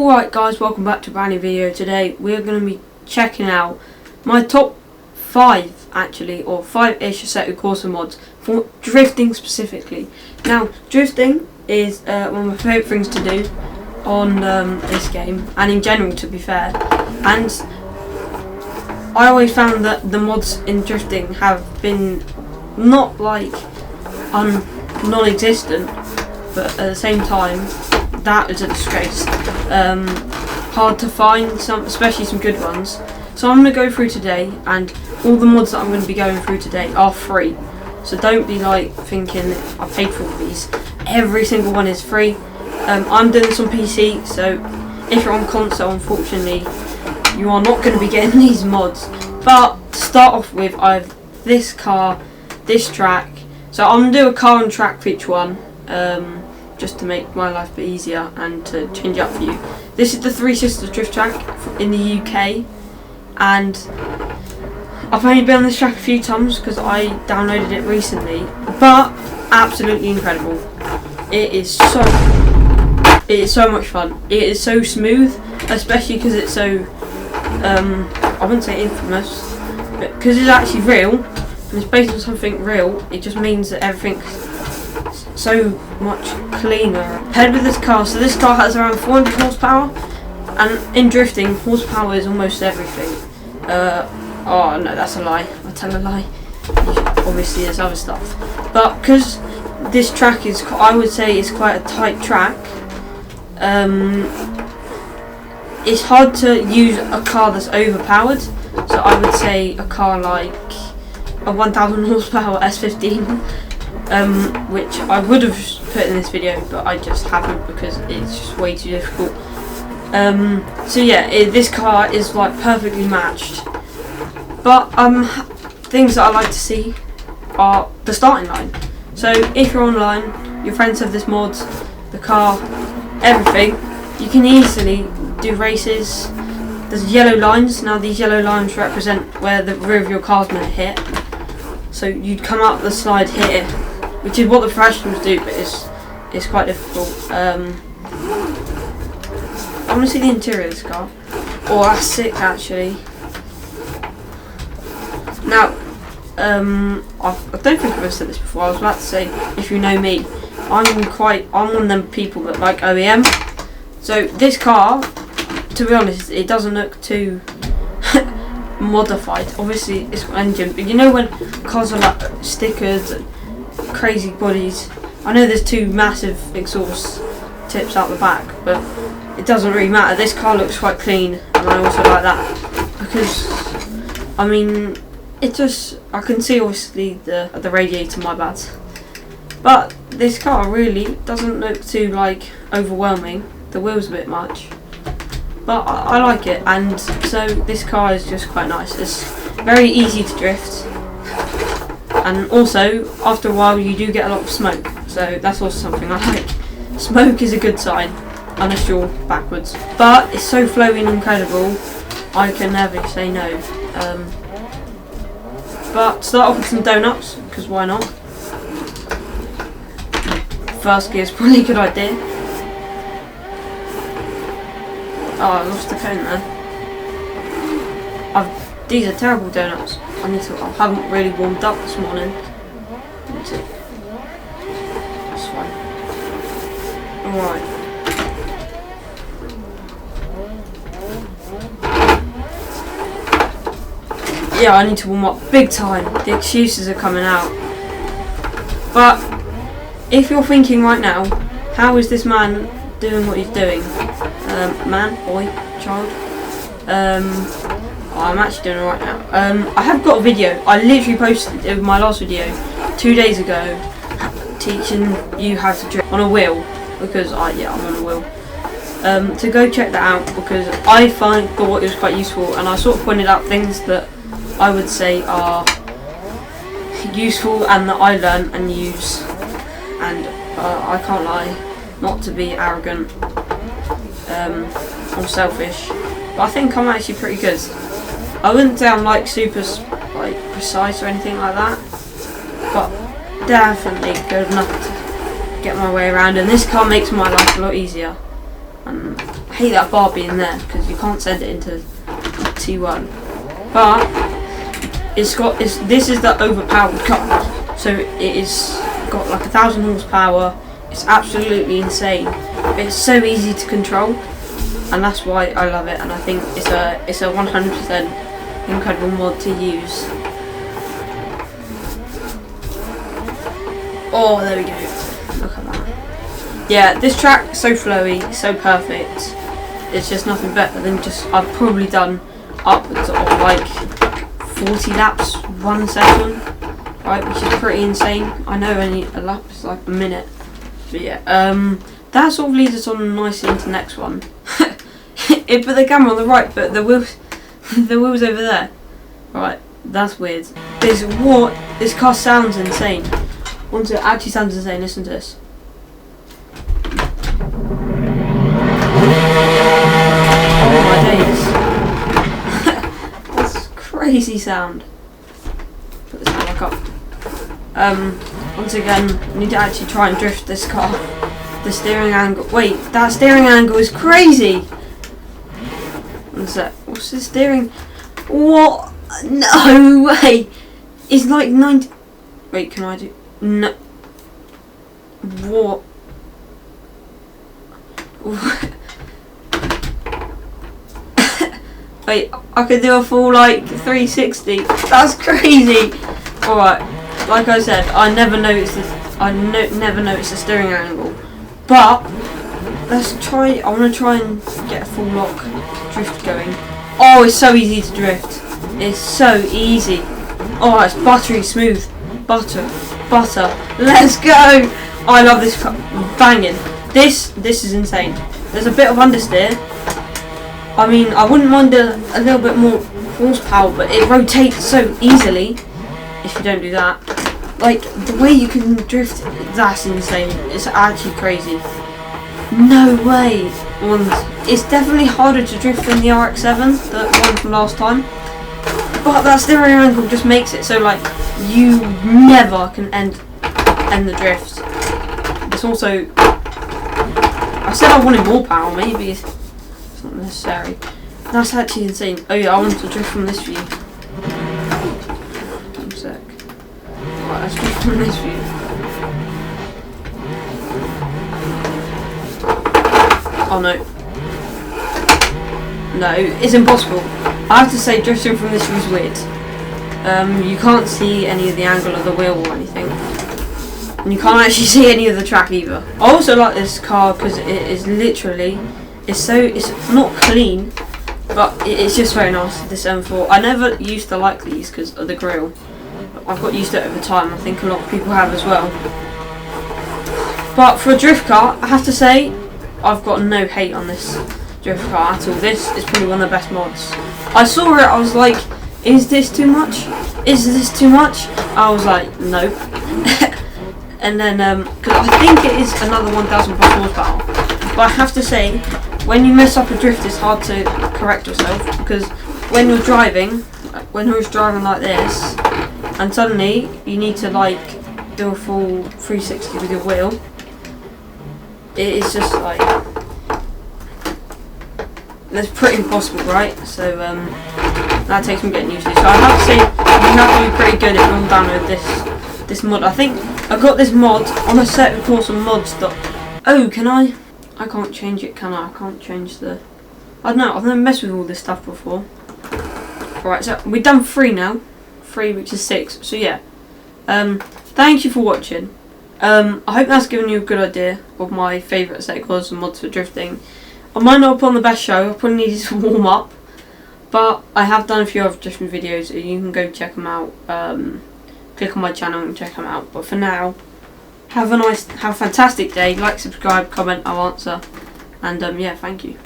Alright guys, welcome back to a brand new video. Today we're going to be checking out my top 5 actually, or 5-ish Assetto Corsa mods for drifting specifically. Now drifting is one of my favourite things to do on this game, and in general to be fair, and I always found that the mods in drifting have been not like non-existent, but at the same time that is a disgrace. Hard to find, especially some good ones. So I'm going to go through today, and all the mods that I'm going to be going through today are free. So don't be like thinking I paid for all these. Every single one is free. I'm doing this on PC, so if you're on console, unfortunately, you are not going to be getting these mods. But to start off with, I have this car, this track. So I'm going to do a car and track for each one. Just to make my life a bit easier and to change it up for you. This is the Three Sisters drift track in the UK, and I've only been on this track a few times because I downloaded it recently, but absolutely incredible. It is so much fun. It is so smooth, especially because it's so I wouldn't say infamous, but because it's actually real and it's based on something real, it just means that everything's so much cleaner. Ahead with this car, so this car has around 400 horsepower, and in drifting, horsepower is almost everything. Oh no, that's a lie. I tell a lie. Obviously there's other stuff, but because this track is, I would say, is quite a tight track, it's hard to use a car that's overpowered. So I would say a car like a 1000 horsepower S15. Which I would have put in this video, but I just haven't because it's just way too difficult. So yeah, this car is like perfectly matched. But things that I like to see are the starting line. So if you're online, your friends have this mod, the car, everything, you can easily do races. There's yellow lines. Now these yellow lines represent where the rear of your car's going to hit. So you'd come up the slide, hit it, which is what the professionals do, but it's quite difficult. I want to see the interior of this car. Oh, that's sick actually. Now, I don't think I've ever said this before. I was about to say, if you know me, I'm one of them people that like OEM. So this car, to be honest, it doesn't look too modified. Obviously, it's got an engine, but you know when cars are like stickers and crazy bodies. I know there's two massive exhaust tips out the back, but it doesn't really matter. This car looks quite clean, and I also like that because, I mean, it just, I can see obviously the radiator, my bad, but this car really doesn't look too like overwhelming. The wheel's a bit much, but I like it, and so this car is just quite nice. It's very easy to drift. And also, after a while, you do get a lot of smoke, so that's also something I like. Smoke is a good sign, unless you're backwards. But it's so flowy and incredible, I can never say no. But start off with some donuts, because why not? First gear is probably a good idea. Oh, I lost the cone there. These are terrible donuts. I haven't really warmed up this morning. That's fine. Alright. Yeah, I need to warm up big time. The excuses are coming out. But if you're thinking right now, how is this man doing what he's doing? Man, boy, child. I'm actually doing it right now. I have got a video. I literally posted it with my last video 2 days ago, teaching you how to drift on a wheel, because I'm on a wheel. To go check that out, because I thought it was quite useful, and I sort of pointed out things that I would say are useful and that I learn and use. And I can't lie, not to be arrogant or selfish, but I think I'm actually pretty good. I wouldn't say I'm like super like precise or anything like that, but definitely good enough to get my way around, and this car makes my life a lot easier. And I hate that bar being there because you can't send it into T1. But this is the overpowered car, so it is got like 1,000 horsepower. It's absolutely insane. It's so easy to control, and that's why I love it. And I think it's a 100% incredible mod to use. Oh, there we go. Look at that. Yeah, this track is so flowy, so perfect. It's just nothing better than I've probably done upwards of like 40 laps one session, right, which is pretty insane. I know only a lap is like a minute, but yeah, that sort of leads us on nicely into the next one. It put the camera on the right, but the wheels over there. Right, that's weird. This car sounds insane. It actually sounds insane. Listen to this. Oh my days. That's crazy sound. Put this back up. Once again, I need to actually try and drift this car. The steering angle. Wait, that steering angle is crazy. What's the steering? What? No way. It's like 90. Wait, can I do? No. What? Wait, I could do a full like 360. That's crazy. Alright, like I said, I never noticed this. Never noticed the steering angle. But let's try. I want to try and get a full lock drift going. Oh, it's so easy to drift. It's so easy. Oh, it's buttery smooth. Butter. Let's go. I love this car. Banging. This is insane. There's a bit of understeer. I mean, I wouldn't mind a little bit more horsepower, but it rotates so easily if you don't do that. Like, the way you can drift, that's insane. It's actually crazy. No way. It's definitely harder to drift than the RX-7, the one from last time. But that steering angle just makes it so, like, you never can end the drift. It's also... I said I wanted more power, maybe it's not necessary. That's actually insane. Oh yeah, I want to drift from this view. One sec. Right, let's drift from this view. Oh no. No, it's impossible. I have to say drifting from this view is weird. You can't see any of the angle of the wheel or anything. And you can't actually see any of the track either. I also like this car because it is literally, it's not clean, but it's just very nice, this M4. I never used to like these because of the grille. I've got used to it over time. I think a lot of people have as well. But for a drift car, I have to say, I've got no hate on this drift car at all. This is probably one of the best mods. I saw it, I was like, is this too much? Is this too much? I was like, nope. And then, because I think it is another 1,000 plus horsepower. But I have to say, when you mess up a drift, it's hard to correct yourself. Because when you're driving, like this, and suddenly you need to like do a full 360 with your wheel, it is just like, that's pretty impossible, right? So that takes me getting used to. So I have to say, you have to be pretty good if you want to download this mod. I think I got this mod on Assetto Corsa mods. Oh, can I? I can't change it, can I? I can't change the... I don't know, I've never messed with all this stuff before. Right, so we've done 3 now. 3, which is 6. So yeah. Thank you for watching. I hope that's given you a good idea of my favourite Assetto Corsa mods for drifting. I might not put on the best show, I probably needed to warm up. But I have done a few other drifting videos, and you can go check them out. Click on my channel and check them out. But for now, have a fantastic day. Like, subscribe, comment, I'll answer. And yeah, thank you.